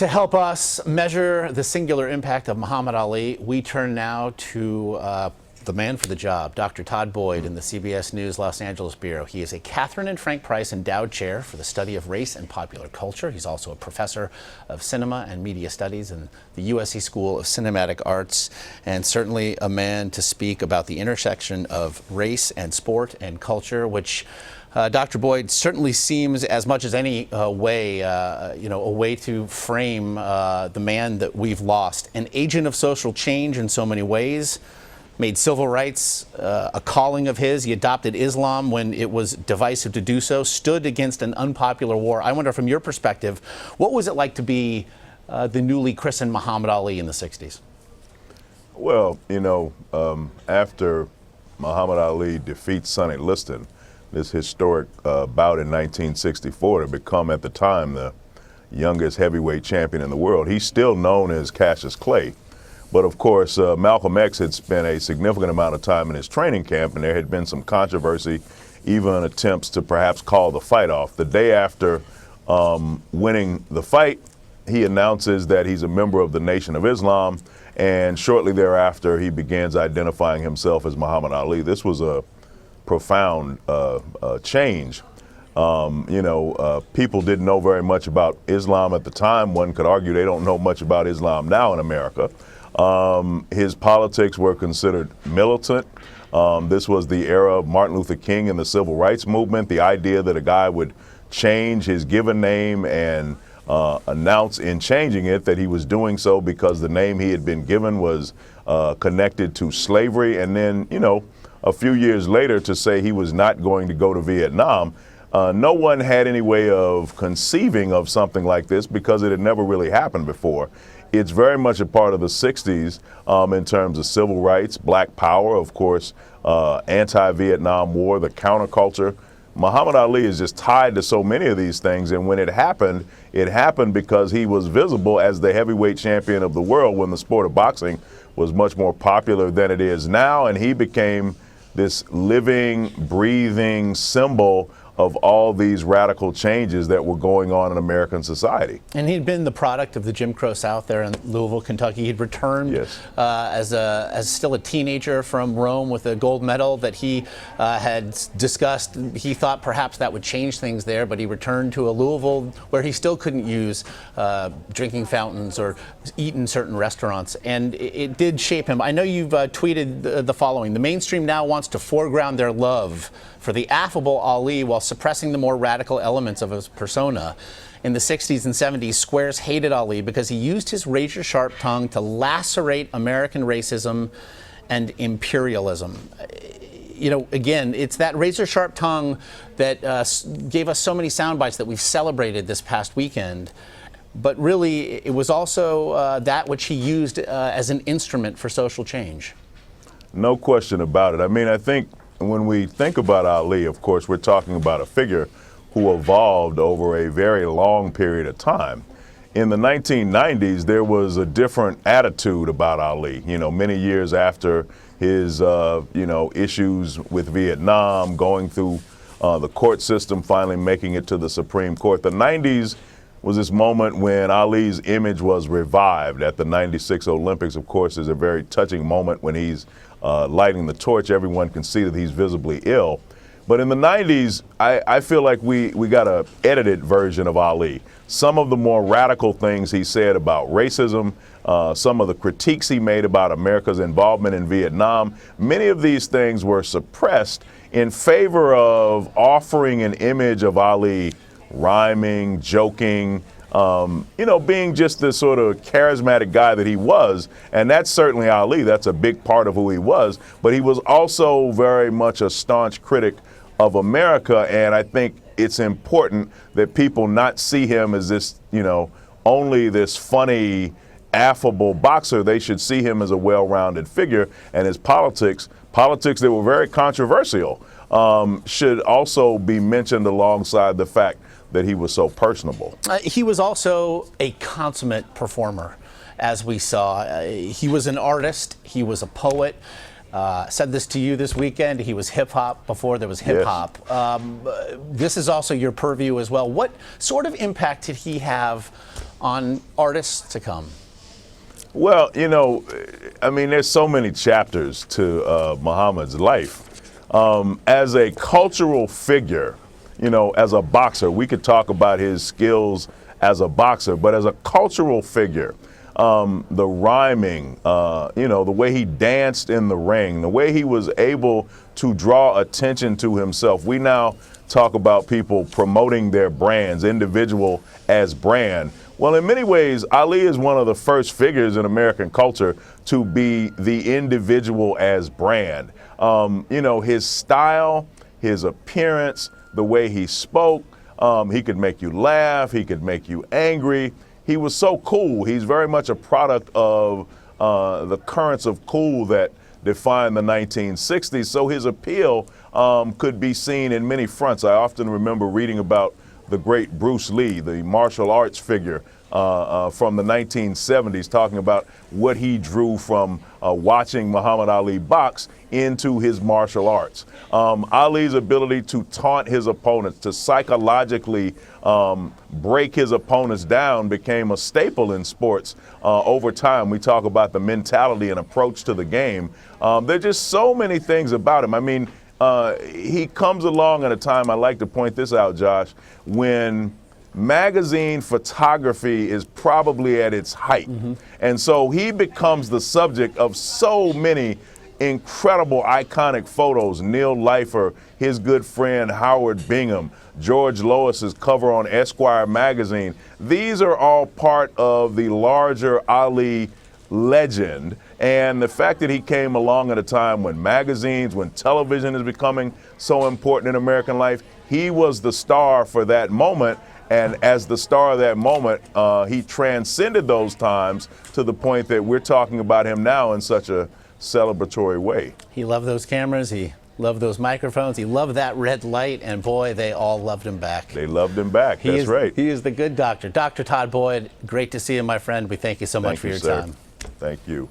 To help us measure the singular impact of Muhammad Ali, we turn now to the man for the job, Dr. Todd Boyd in the CBS News Los Angeles Bureau. He is a Catherine and Frank Price Endowed Chair for the Study of Race and Popular Culture. He's also a professor of cinema and media studies in the USC School of Cinematic Arts, and certainly a man to speak about the intersection of race and sport and culture, which Dr. Boyd certainly seems, as much as any way, a way to frame the man that we've lost. An agent of social change in so many ways, made civil rights a calling of his. He adopted Islam when it was divisive to do so, stood against an unpopular war. I wonder, from your perspective, what was it like to be the newly christened Muhammad Ali in the 60s? Well, after Muhammad Ali defeats Sonny Liston, this historic bout in 1964 to become, at the time, the youngest heavyweight champion in the world. He's still known as Cassius Clay. But of course, Malcolm X had spent a significant amount of time in his training camp, and there had been some controversy, even attempts to perhaps call the fight off. The day after winning the fight, he announces that he's a member of the Nation of Islam, and shortly thereafter, he begins identifying himself as Muhammad Ali. This was a profound change. People didn't know very much about Islam at the time. One could argue they don't know much about Islam now in America. His politics were considered militant. This was the era of Martin Luther King and the Civil Rights Movement. The idea that a guy would change his given name and announce in changing it that he was doing so because the name he had been given was connected to slavery. And then, a few years later to say he was not going to go to Vietnam. No one had any way of conceiving of something like this because it had never really happened before. It's very much a part of the 60s in terms of civil rights, black power, of course, anti-Vietnam War, the counterculture. Muhammad Ali is just tied to so many of these things, and when it happened because he was visible as the heavyweight champion of the world when the sport of boxing was much more popular than it is now, and he became this living, breathing symbol of all these radical changes that were going on in American society. And he'd been the product of the Jim Crow South there in Louisville, Kentucky. He'd returned as still a teenager from Rome with a gold medal that he had discussed. He thought perhaps that would change things there, but he returned to a Louisville where he still couldn't use drinking fountains or eat in certain restaurants. And it did shape him. I know you've tweeted the following: the mainstream now wants to foreground their love for the affable Ali while suppressing the more radical elements of his persona. In the 60s and 70s, squares hated Ali because he used his razor-sharp tongue to lacerate American racism and imperialism. Again, it's that razor-sharp tongue that gave us so many sound bites that we've celebrated this past weekend. But really, it was also that which he used as an instrument for social change. No question about it. I mean, I think when we think about Ali, of course, we're talking about a figure who evolved over a very long period of time. In the 1990s, there was a different attitude about Ali. Many years after his, issues with Vietnam, going through the court system, finally making it to the Supreme Court. The 90s was this moment when Ali's image was revived at the 96 Olympics. Of course, is a very touching moment when he's lighting the torch. Everyone can see that he's visibly ill. But in the 90s, I feel like we got an edited version of Ali. Some of the more radical things he said about racism, some of the critiques he made about America's involvement in Vietnam, many of these things were suppressed in favor of offering an image of Ali rhyming, joking, being just this sort of charismatic guy that he was. And that's certainly Ali. That's a big part of who he was. But he was also very much a staunch critic of America. And I think it's important that people not see him as this, only this funny, affable boxer. They should see him as a well-rounded figure. And his politics that were very controversial, should also be mentioned alongside the fact that he was so personable. He was also a consummate performer, as we saw. He was an artist. He was a poet. Said this to you this weekend. He was hip-hop before there was hip-hop. Yes. This is also your purview as well. What sort of impact did he have on artists to come? Well, you know, I mean, there's so many chapters to Muhammad's life. As a cultural figure, you know, as a boxer, we could talk about his skills as a boxer, but as a cultural figure, the rhyming, you know, the way he danced in the ring, the way he was able to draw attention to himself. We now talk about people promoting their brands, individual as brand. Well, in many ways, Ali is one of the first figures in American culture to be the individual as brand. You know, his style, his appearance, the way he spoke, he could make you laugh, he could make you angry. He was so cool. He's very much a product of the currents of cool that defined the 1960s. So his appeal could be seen in many fronts. I often remember reading about the great Bruce Lee, the martial arts figure from the 1970s, talking about what he drew from watching Muhammad Ali box into his martial arts. Ali's ability to taunt his opponents, to psychologically break his opponents down became a staple in sports over time. We talk about the mentality and approach to the game. There's just so many things about him. I mean, he comes along at a time, I like to point this out, Josh, when magazine photography is probably at its height. And so he becomes the subject of so many incredible, iconic photos. Neil Leifer, his good friend Howard Bingham, George Lois's cover on Esquire magazine. These are all part of the larger Ali legend. And the fact that he came along at a time when magazines, when television is becoming so important in American life, he was the star for that moment. And as the star of that moment, he transcended those times to the point that we're talking about him now in such a celebratory way. He loved those cameras. He loved those microphones. He loved that red light. And boy, they all loved him back. They loved him back. That's right. He is the good doctor. Dr. Todd Boyd, great to see you, my friend. We thank you so much for your time. Thank you.